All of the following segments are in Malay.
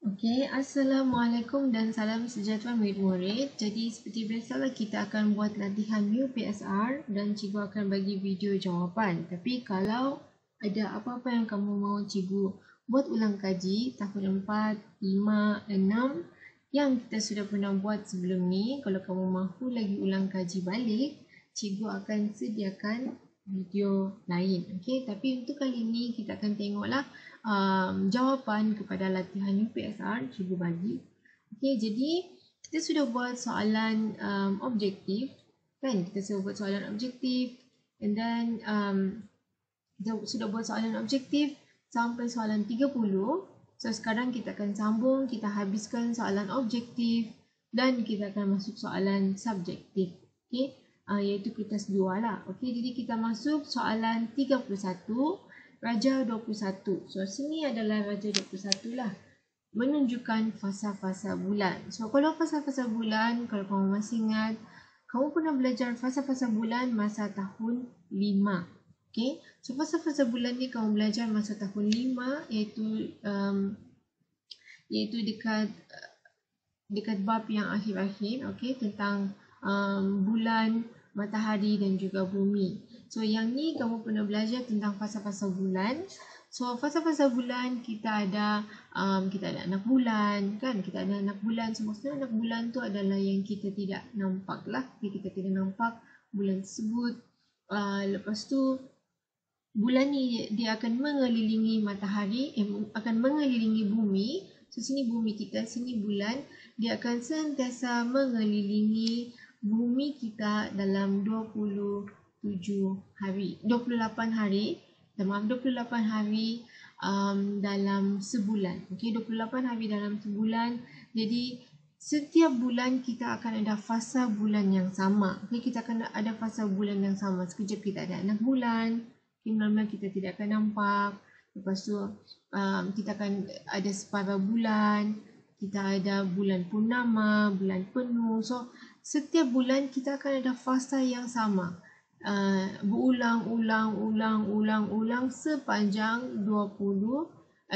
Okey, Assalamualaikum dan salam sejahtera murid-murid. Jadi seperti biasalah kita akan buat latihan UPSR dan cikgu akan bagi video jawapan. Tapi kalau ada apa-apa yang kamu mahu cikgu buat ulang kaji tahun 4, 5, 6 yang kita sudah pernah buat sebelum ni, kalau kamu mahu lagi ulang kaji balik, cikgu akan sediakan video lain. Okey, tapi untuk kali ini kita akan tengoklah jawapan kepada latihan UPSR cikgu bagi. Okey, jadi kita sudah buat soalan objektif kan? Kita sudah buat soalan objektif and then kita sudah buat soalan objektif sampai soalan 30. So sekarang kita akan sambung, kita habiskan soalan objektif dan kita akan masuk soalan subjektif. Okey, iaitu kertas 2 lah. Okey, jadi kita masuk soalan 31. Raja 21. So sini adalah Raja 21 lah. Menunjukkan fasa-fasa bulan. So kalau fasa-fasa bulan, kalau kamu masih ingat, kamu pernah belajar fasa-fasa bulan masa tahun 5. Okay. So fasa-fasa bulan ni kamu belajar masa tahun 5 iaitu dekat bab yang akhir-akhir, okay, tentang bulan, matahari dan juga bumi. So yang ni kamu pernah belajar tentang fasa-fasa bulan. So fasa-fasa bulan kita ada anak bulan kan, kita ada anak bulan. So maksudnya anak bulan tu adalah yang kita tidak nampak lah. Kita tidak nampak bulan tersebut. Lepas tu bulan ni dia akan mengelilingi matahari, akan mengelilingi bumi. So sini bumi kita, sini bulan. Dia akan sentiasa mengelilingi bumi kita dalam 28 hari. Maaf, 28 hari dalam sebulan. Okey, 28 hari dalam sebulan. Jadi setiap bulan kita akan ada fasa bulan yang sama. Okey, kita akan ada fasa bulan yang sama. Sekejap kita ada anak bulan. Mula-mula kita tidak akan nampak. Lepas tu kita akan ada separuh bulan. Kita ada bulan purnama, bulan penuh. So setiap bulan kita akan ada fasa yang sama. Berulang-ulang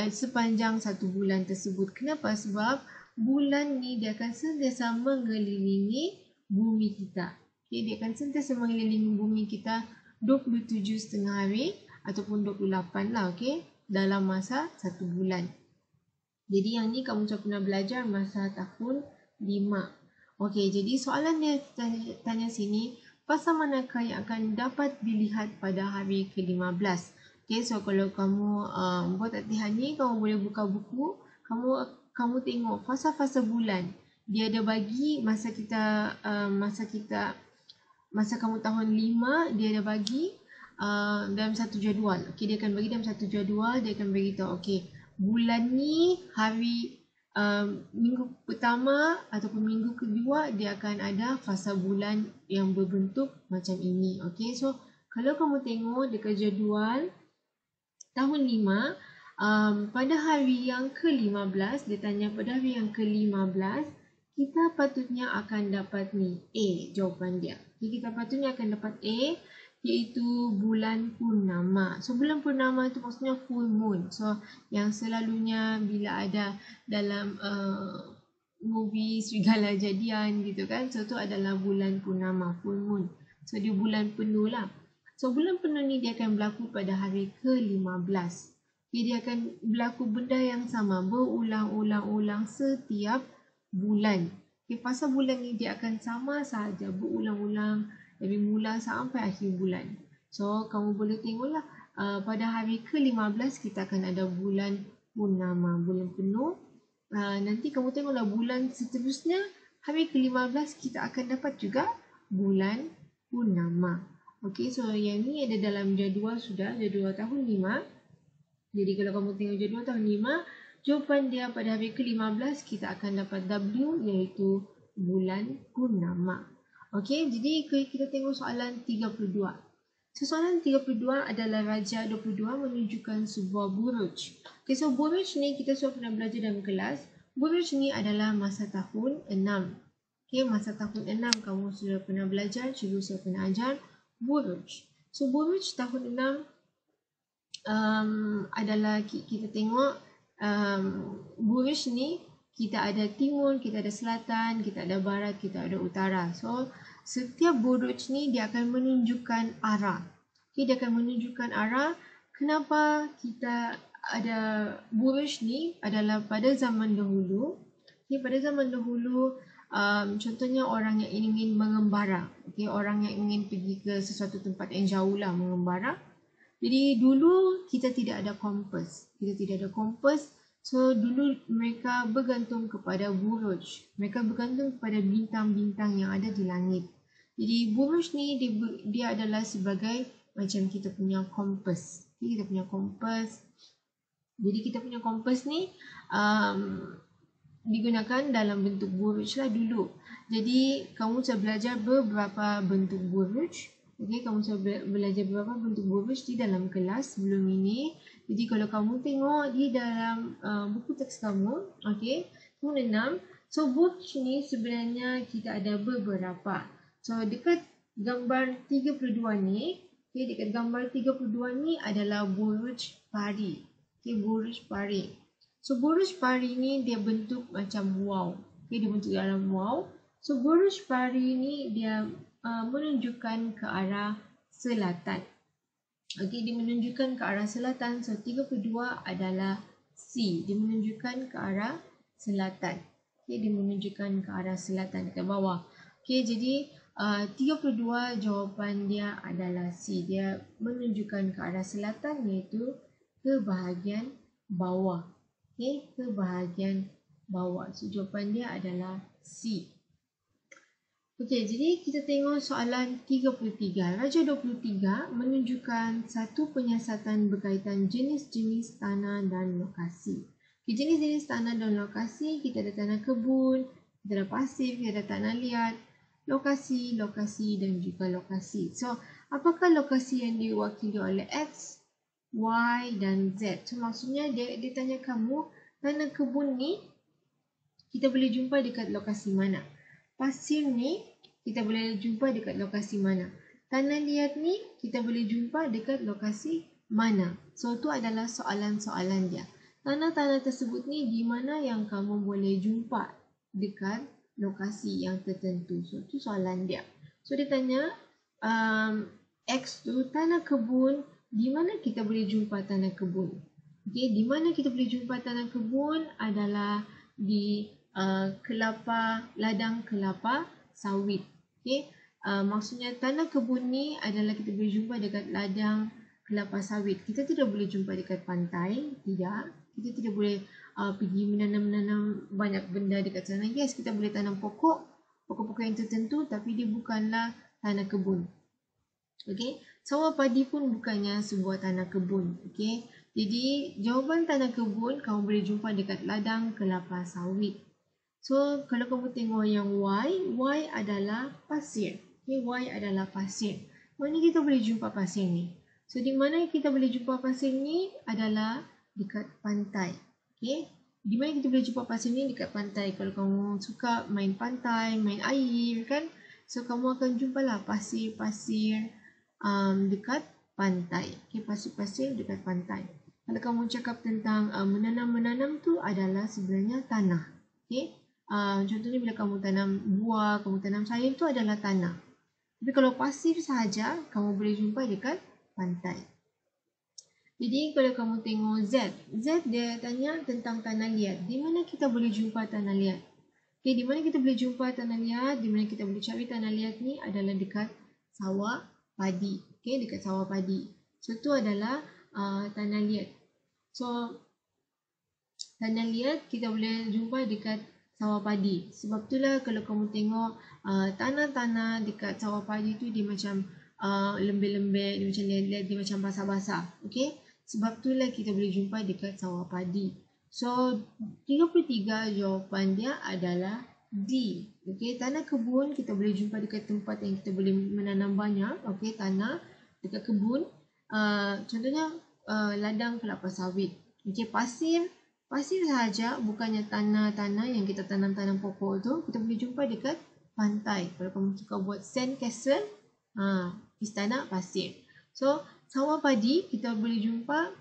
sepanjang satu bulan tersebut. Kenapa? Sebab bulan ni dia akan sentiasa mengelilingi bumi kita. Okay, dia akan sentiasa mengelilingi bumi kita 27,5 hari ataupun 28 lah, okay, dalam masa satu bulan. Jadi yang ni kamu sudah pernah belajar masa tahun 5. Okey, jadi soalan dia tanya sini, fasa manakah yang akan dapat dilihat pada hari ke-15? Okey, so kalau kamu buat latihan ni, kamu boleh buka buku, kamu tengok fasa-fasa bulan. Dia ada bagi masa kamu tahun 5, dia ada bagi dalam satu jadual. Okey, dia akan bagi dalam satu jadual, dia akan bagi tahu okey, bulan ni hari minggu pertama ataupun minggu kedua dia akan ada fasa bulan yang berbentuk macam ini. Okey, so kalau kamu tengok dekat jadual tahun 5, pada hari yang ke-15, dia tanya pada hari yang ke-15 kita patutnya akan dapat ni A, jawapan dia. Jadi kita patutnya akan dapat A, iaitu bulan purnama. So bulan purnama itu maksudnya full moon. So yang selalunya bila ada dalam movie Serigala Jadian gitu kan, so itu adalah bulan purnama, full moon. So dia bulan penuh lah. So bulan penuh ni dia akan berlaku pada hari ke-15. Okay, dia akan berlaku benda yang sama, berulang-ulang setiap bulan. Okay, fasa bulan ni dia akan sama sahaja, berulang-ulang dari mula sampai akhir bulan. So kamu boleh tengoklah pada hari ke-15 kita akan ada bulan purnama, bulan penuh. Nanti kamu tengoklah bulan seterusnya, hari ke-15 kita akan dapat juga bulan purnama. Okey, so yang ni ada dalam jadual sudah, jadual tahun 5. Jadi kalau kamu tengok jadual tahun 5, jawapan dia pada hari ke-15 kita akan dapat W, iaitu bulan purnama. Okey, jadi kita tengok soalan 32. So soalan 32 adalah Raja 22 menunjukkan sebuah buruj. Okey, so buruj ni kita sudah pernah belajar dalam kelas. Buruj ni adalah masa tahun 6. Okey, masa tahun 6 kamu sudah pernah belajar, cikgu sudah pernah ajar buruj. So buruj tahun 6 adalah kita tengok Buruj ni kita ada timur, kita ada selatan, kita ada barat, kita ada utara. So setiap buruj ni dia akan menunjukkan arah. Okay, dia akan menunjukkan arah. Kenapa kita ada buruj ni adalah pada zaman dahulu. Okay, pada zaman dahulu contohnya orang yang ingin mengembara. Okay, orang yang ingin pergi ke sesuatu tempat yang jauh lah mengembara. Jadi dulu kita tidak ada kompas. Kita tidak ada kompas. So dulu mereka bergantung kepada buruj. Mereka bergantung kepada bintang-bintang yang ada di langit. Jadi buruj ni dia adalah sebagai macam kita punya kompas. Jadi kita punya kompas. Jadi kita punya kompas ni digunakan dalam bentuk buruj lah dulu. Jadi kamu sudah belajar beberapa bentuk buruj. Okay, kamu sudah belajar beberapa bentuk buruj di dalam kelas sebelum ini. Jadi kalau kamu tengok di dalam buku teks kamu, okay, kamu 6. So buruj ni sebenarnya kita ada beberapa. So dekat gambar 32 ni, okay, dekat gambar 32 ni adalah buruj pari. Okay, buruj pari. So buruj pari ni dia bentuk macam wow. Okay, dia bentuk dalam wow. So buruj pari ni dia menunjukkan ke arah selatan. Okey, dia menunjukkan ke arah selatan. So 32 adalah C. Dia menunjukkan ke arah selatan. Okey, dia menunjukkan ke arah selatan ke bawah. Okey, jadi 32 jawapan dia adalah C. Dia menunjukkan ke arah selatan iaitu ke bahagian bawah. Okey, ke bahagian bawah. So jawapan dia adalah C. Okey, jadi kita tengok soalan 33. Raja 23 menunjukkan satu penyiasatan berkaitan jenis-jenis tanah dan lokasi. Okay, jenis-jenis tanah dan lokasi, kita ada tanah kebun, kita ada pasir, kita ada tanah liat, lokasi, lokasi dan juga lokasi. So, apakah lokasi yang diwakili oleh X, Y dan Z? So, maksudnya dia tanya kamu, tanah kebun ni kita boleh jumpa dekat lokasi mana? Pasir ni kita boleh jumpa dekat lokasi mana? Tanah liat ni kita boleh jumpa dekat lokasi mana? So tu adalah soalan-soalan dia. Tanah-tanah tersebut ni di mana yang kamu boleh jumpa dekat lokasi yang tertentu. So tu soalan dia. So dia tanya X tu tanah kebun, di mana kita boleh jumpa tanah kebun? Okay, di mana kita boleh jumpa tanah kebun adalah di ladang kelapa sawit. Okay. Maksudnya tanah kebun ni adalah kita boleh jumpa dekat ladang kelapa sawit. Kita tidak boleh jumpa dekat pantai, tidak. Kita tidak boleh pergi menanam banyak benda dekat sana. Yes, kita boleh tanam pokok-pokok yang tertentu, tapi dia bukanlah tanah kebun. Okay. Sawah padi pun bukannya sebuah tanah kebun. Okay. Jadi jawapan tanah kebun kamu boleh jumpa dekat ladang kelapa sawit. So, kalau kamu tengok yang Y adalah pasir. Okay, Y adalah pasir. Mana kita boleh jumpa pasir ni? So, di mana kita boleh jumpa pasir ni adalah dekat pantai. Okay, di mana kita boleh jumpa pasir ni? Dekat pantai. Kalau kamu suka main pantai, main air kan? So, kamu akan jumpalah pasir-pasir dekat pantai. Okay, pasir-pasir dekat pantai. Kalau kamu cakap tentang menanam-menanam tu adalah sebenarnya tanah. Okay. Contohnya bila kamu tanam buah, kamu tanam sayur itu adalah tanah. Tapi kalau pasir sahaja, kamu boleh jumpa dekat pantai. Jadi kalau kamu tengok Z dia tanya tentang tanah liat. Di mana kita boleh jumpa tanah liat? Okay, di mana kita boleh jumpa tanah liat? Di mana kita boleh cari tanah liat ni adalah dekat sawah padi. Okay, dekat sawah padi. So itu adalah tanah liat. So tanah liat kita boleh jumpa dekat sawah padi. Sebab itulah kalau kamu tengok tanah-tanah dekat sawah padi tu dia macam lembek-lembek, dia macam liat-liat, dia macam basah-basah. Okay? Sebab itulah kita boleh jumpa dekat sawah padi. So 33 jawapan dia adalah D. Okay? Tanah kebun kita boleh jumpa dekat tempat yang kita boleh menanam banyak. Okay? Tanah dekat kebun. Contohnya ladang kelapa sawit. Okay? Pasir sahaja, bukannya tanah-tanah yang kita tanam-tanam pokok tu, kita boleh jumpa dekat pantai. Kalau kamu suka buat sand castle, istana pasir. So, sawah padi kita boleh jumpa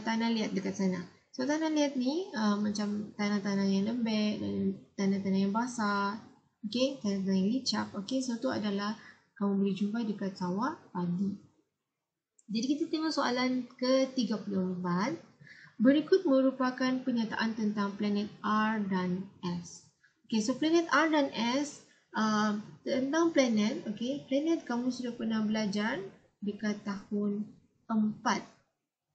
tanah liat dekat sana. So, So tanah liat ni macam tanah-tanah yang lembek dan tanah-tanah yang basah. Okay, tanah-tanah yang licap. Okay, so tu adalah kamu boleh jumpa dekat sawah padi. Jadi kita tengok soalan ke-34. Berikut merupakan penyataan tentang planet R dan S. Okay, so planet R dan S, tentang planet, okay, planet kamu sudah pernah belajar dekat tahun 4.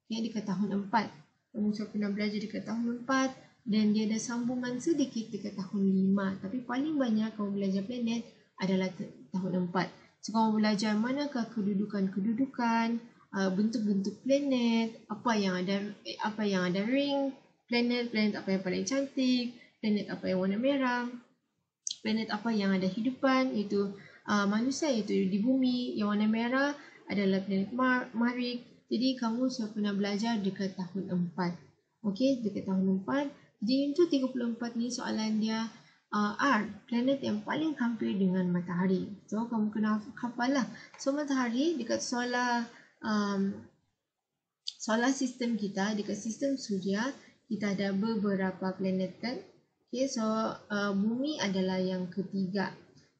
Okay, dekat tahun 4. Kamu sudah pernah belajar dekat tahun 4 dan dia ada sambungan sedikit dekat tahun 5. Tapi paling banyak kamu belajar planet adalah tahun 4. So, kamu belajar manakah kedudukan-kedudukan, bentuk-bentuk planet, apa yang ada ring planet apa yang paling cantik, planet apa yang warna merah, planet apa yang ada hidupan, iaitu manusia, iaitu di bumi. Yang warna merah adalah planet Marikh. Jadi kamu sudah pernah belajar dekat tahun 4. Okey, dekat tahun 4. Jadi untuk 34 ni soalan dia R, planet yang paling hampir dengan matahari. So kamu kena hafal lah. So matahari dekat solar sistem kita, dekat sistem suria, kita ada beberapa planet kan. Okay, so bumi adalah yang ketiga.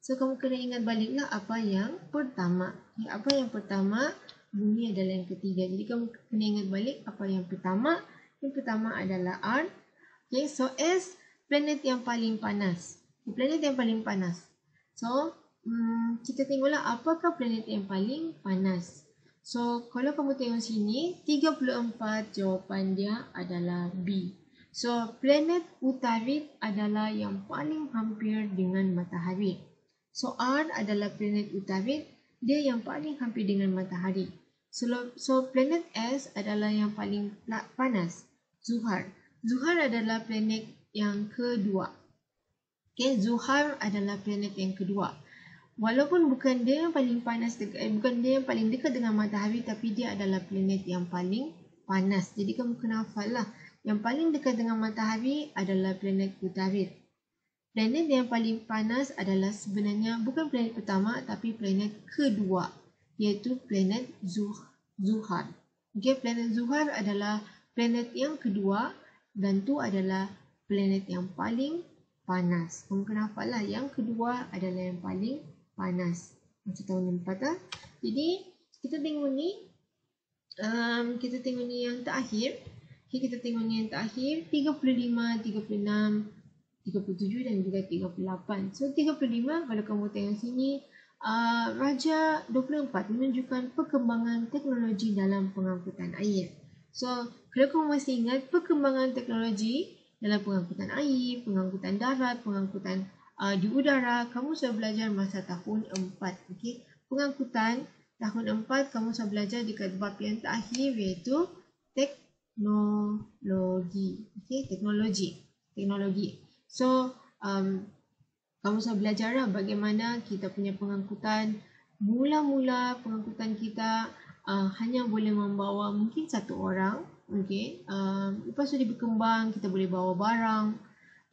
So kamu kena ingat baliklah apa yang pertama. Okay, apa yang pertama? Bumi adalah yang ketiga. Jadi kamu kena ingat balik apa yang pertama. Yang pertama adalah R. Okay, so S, planet yang paling panas. Planet yang paling panas. So kita tengoklah apakah planet yang paling panas. So kalau kamu tengok sini, 34 jawapan dia adalah B. So planet Utarid adalah yang paling hampir dengan matahari. So R adalah planet Utarid, dia yang paling hampir dengan matahari. So planet S adalah yang paling panas, Zuhar. Zuhar adalah planet yang kedua. Okay, Zuhar adalah planet yang kedua. Walaupun bukan dia yang paling panas, bukan dia yang paling dekat dengan matahari, tapi dia adalah planet yang paling panas. Jadi kamu kena hafal lah. Yang paling dekat dengan matahari adalah planet Utarid. Planet yang paling panas adalah sebenarnya bukan planet pertama, tapi planet kedua, iaitu planet Zuhar. Okay, planet Zuhar adalah planet yang kedua dan tu adalah planet yang paling panas. Kamu kena hafal lah, yang kedua adalah yang paling panas. Macam tahun 4 lah. Jadi kita tengok ni, yang terakhir. Okay, kita tengok ni yang terakhir, 35, 36, 37 dan juga 38. So 35 kalau kamu tengok sini, Raja 24 menunjukkan perkembangan teknologi dalam pengangkutan air. So kalau kamu masih ingat perkembangan teknologi dalam pengangkutan air, pengangkutan darat, pengangkutan di udara, kamu sudah belajar masa tahun 4. Okay? Pengangkutan tahun 4 kamu sudah belajar dekat bab yang terakhir, iaitu teknologi. Okay? Teknologi. So kamu sudah belajar lah bagaimana kita punya pengangkutan. Mula-mula pengangkutan kita hanya boleh membawa mungkin satu orang. Okay? Lepas tu dia berkembang, kita boleh bawa barang.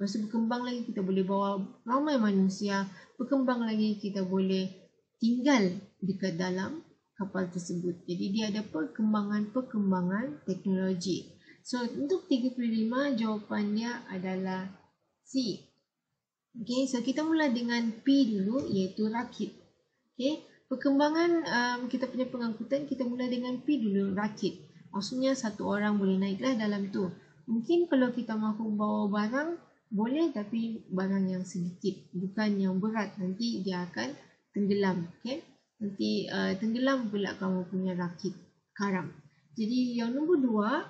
Lepas tu berkembang lagi, kita boleh bawa ramai manusia. Berkembang lagi, kita boleh tinggal dekat dalam kapal tersebut. Jadi dia ada perkembangan teknologi. So untuk 35 jawapannya adalah C. Okay, so kita mula dengan P dulu, iaitu rakit. Okay, perkembangan kita punya pengangkutan, kita mula dengan P dulu, rakit. Maksudnya satu orang boleh naiklah dalam tu. Mungkin kalau kita mahu bawa barang, boleh, tapi barang yang sedikit, bukan yang berat. Nanti dia akan tenggelam. Okay, nanti tenggelam pula kamu punya rakit karam. Jadi yang nombor 2,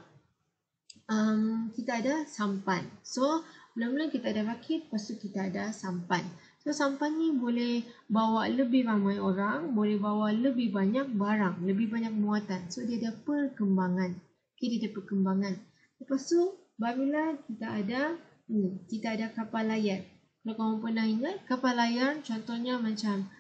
kita ada sampan. So mula-mula kita ada rakit, lepas tu kita ada sampan. So sampan ni boleh bawa lebih ramai orang, boleh bawa lebih banyak barang, lebih banyak muatan. So dia ada perkembangan. Okay, dia ada perkembangan. Lepas tu barulah kita ada kapal layar. Kalau kamu pernah ingat, kapal layar contohnya macam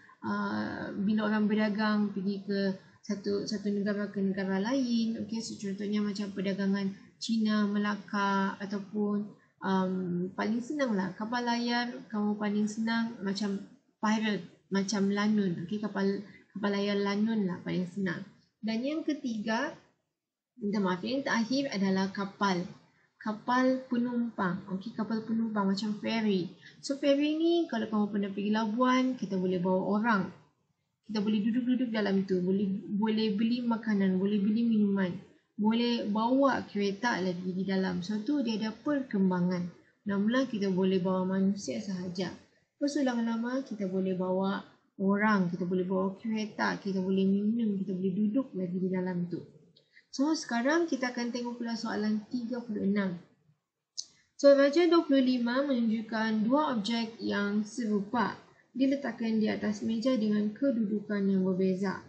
bila orang berdagang pergi ke satu negara ke negara lain. Okay, so contohnya macam perdagangan China, Melaka, ataupun paling senang lah kapal layar. Kamu paling senang macam pirate, macam lanun. Okay, kapal layar lanun lah paling senang. Dan yang ketiga, yang terakhir adalah kapal kapal penumpang. Okey, kapal penumpang macam ferry. So ferry ni kalau kamu pernah pergi Labuan, kita boleh bawa orang. Kita boleh duduk-duduk dalam tu, boleh beli makanan, boleh beli minuman, boleh bawa kereta lagi di dalam. So tu dia ada perkembangan. Mula-mula kita boleh bawa manusia sahaja. Lepas tu lama-lama kita boleh bawa orang, kita boleh bawa kereta, kita boleh minum, kita boleh duduk lagi di dalam tu. So sekarang kita akan tengok pula soalan 36. So Raja 25 menunjukkan dua objek yang serupa diletakkan di atas meja dengan kedudukan yang berbeza.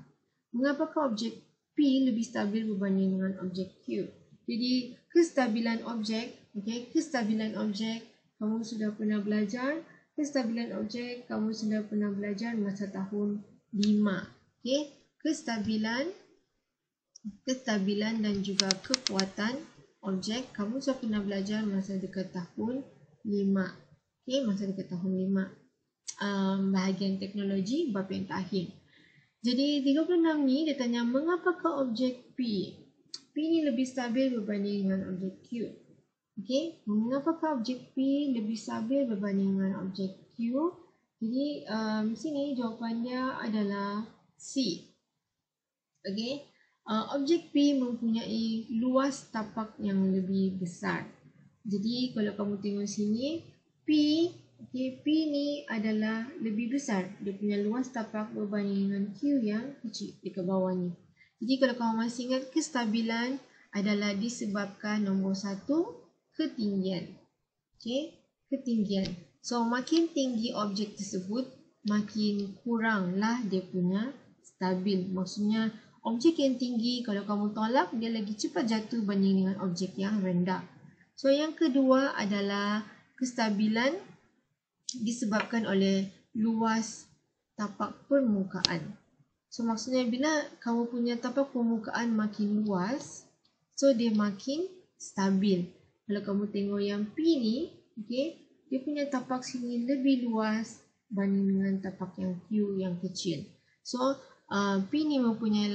Mengapakah objek P lebih stabil berbanding dengan objek Q? Jadi kestabilan objek, kestabilan objek kamu sudah pernah belajar. Kestabilan objek kamu sudah pernah belajar masa tahun 5. Kestabilan dan juga kekuatan objek kamu sudah pernah belajar masa dekat tahun 5. Masa dekat tahun 5. Bahagian teknologi bab yang terakhir. Jadi 36 ni dia tanya mengapakah objek P ni lebih stabil berbanding dengan objek Q. Mengapakah objek P lebih stabil berbanding dengan objek Q? Jadi sini jawapannya adalah C. Objek P mempunyai luas tapak yang lebih besar. Jadi kalau kamu tengok sini, P ni adalah lebih besar. Dia punya luas tapak berbanding dengan Q yang kecil dekat bawah ni. Jadi kalau kamu masih ingat, kestabilan adalah disebabkan nombor 1, ketinggian. Ketinggian. So makin tinggi objek tersebut, makin kuranglah dia punya stabil. Maksudnya objek yang tinggi kalau kamu tolak dia lagi cepat jatuh banding dengan objek yang rendah. So yang kedua adalah kestabilan disebabkan oleh luas tapak permukaan. So maksudnya bila kamu punya tapak permukaan makin luas, so dia makin stabil. Kalau kamu tengok yang P ni, dia punya tapak sini lebih luas banding dengan tapak yang Q yang kecil. So P ni mempunyai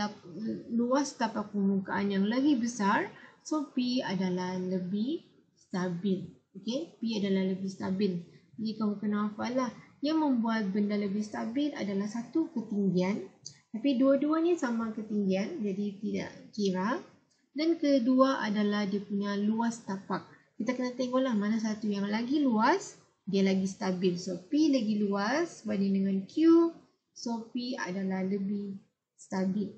luas tapak permukaan yang lebih besar. So P adalah lebih stabil. P adalah lebih stabil. Jadi kamu kena hafal lah. Yang membuat benda lebih stabil adalah satu, ketinggian. Tapi dua-duanya sama ketinggian, jadi tidak kira. Dan kedua adalah dia punya luas tapak. Kita kena tengoklah mana satu yang lagi luas, dia lagi stabil. So P lagi luas banding dengan Q. So P adalah lebih stabil.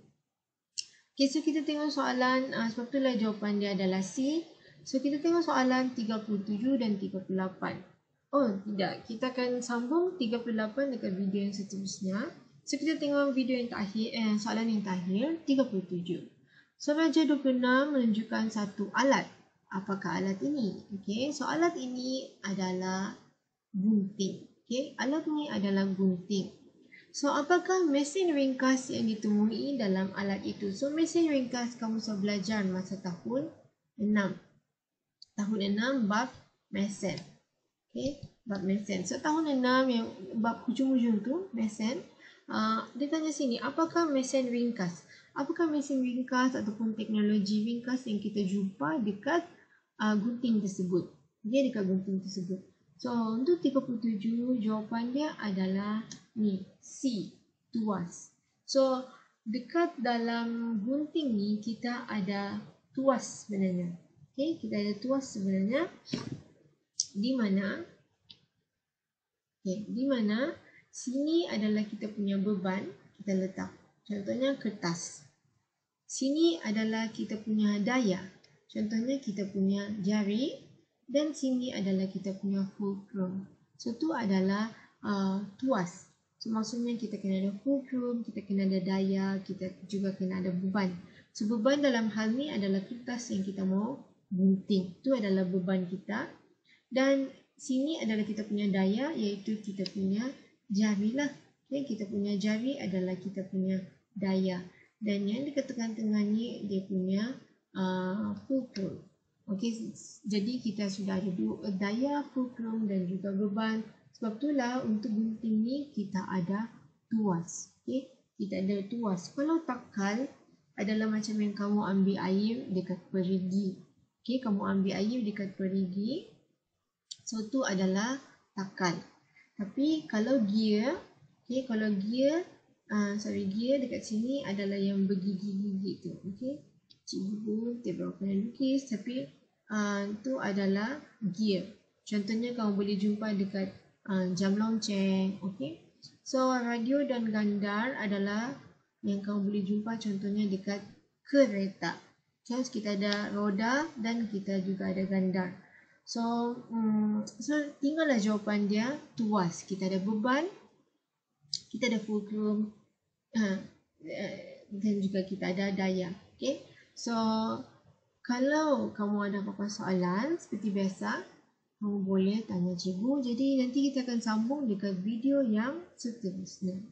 So kita tengok soalan, sebab itulah jawapan dia adalah C. So kita tengok soalan 37 dan 38. Oh tidak, kita akan sambung 38 dekat video yang seterusnya. So kita tengok video yang terakhir, soalan yang terakhir, 37. So Raja 26 menunjukkan satu alat. Apakah alat ini? So alat ini adalah gunting. Alat ini adalah gunting. So, apakah mesin ringkas yang ditemui dalam alat itu? So, mesin ringkas kamu sudah belajar masa tahun 6. Tahun 6 bab mesin. Bab mesin. So, tahun 6 yang bab hujung-hujung tu, mesin. Dia tanya sini, apakah mesin ringkas? Apakah mesin ringkas ataupun teknologi ringkas yang kita jumpa dekat gunting tersebut? Dekat gunting tersebut. So, untuk 37, jawapan dia adalah ni, C, tuas. So, dekat dalam gunting ni, kita ada tuas sebenarnya. Kita ada tuas sebenarnya. Di mana sini adalah kita punya beban, kita letak. Contohnya kertas. Sini adalah kita punya daya. Contohnya kita punya jari. Dan sini adalah kita punya fulcrum. So, itu adalah tuas. So, maksudnya kita kena ada fulcrum, kita kena ada daya, kita juga kena ada beban. So, beban dalam hal ni adalah kertas yang kita mau gunting. Itu adalah beban kita. Dan sini adalah kita punya daya, iaitu kita punya jari lah. Kita punya jari adalah kita punya daya. Dan yang dekat tengah-tengah ni, dia punya fulcrum. Jadi kita sudah ada daya, fulcrum dan juga beban. Sebab itulah untuk gunting ni kita ada tuas. Kita ada tuas. Kalau takal adalah macam yang kamu ambil air dekat perigi. Okay, kamu ambil air dekat perigi. So, tu adalah takal. Tapi kalau gear, okay, kalau gear, gear dekat sini adalah yang bergigi-gigi tu. Okay, cikgu tak berapa pernah lukis, tapi tu adalah gear. Contohnya kamu boleh jumpa dekat jam lonceng. Okay, so radio dan gandar adalah yang kamu boleh jumpa contohnya dekat kereta. So, kita ada roda dan kita juga ada gandar. So tinggallah jawapan dia tuas. Kita ada beban, kita ada fulcrum, dan juga kita ada daya. Okay. So kalau kamu ada apa-apa soalan seperti biasa, kamu boleh tanya cikgu. Jadi nanti kita akan sambung dekat video yang seterusnya.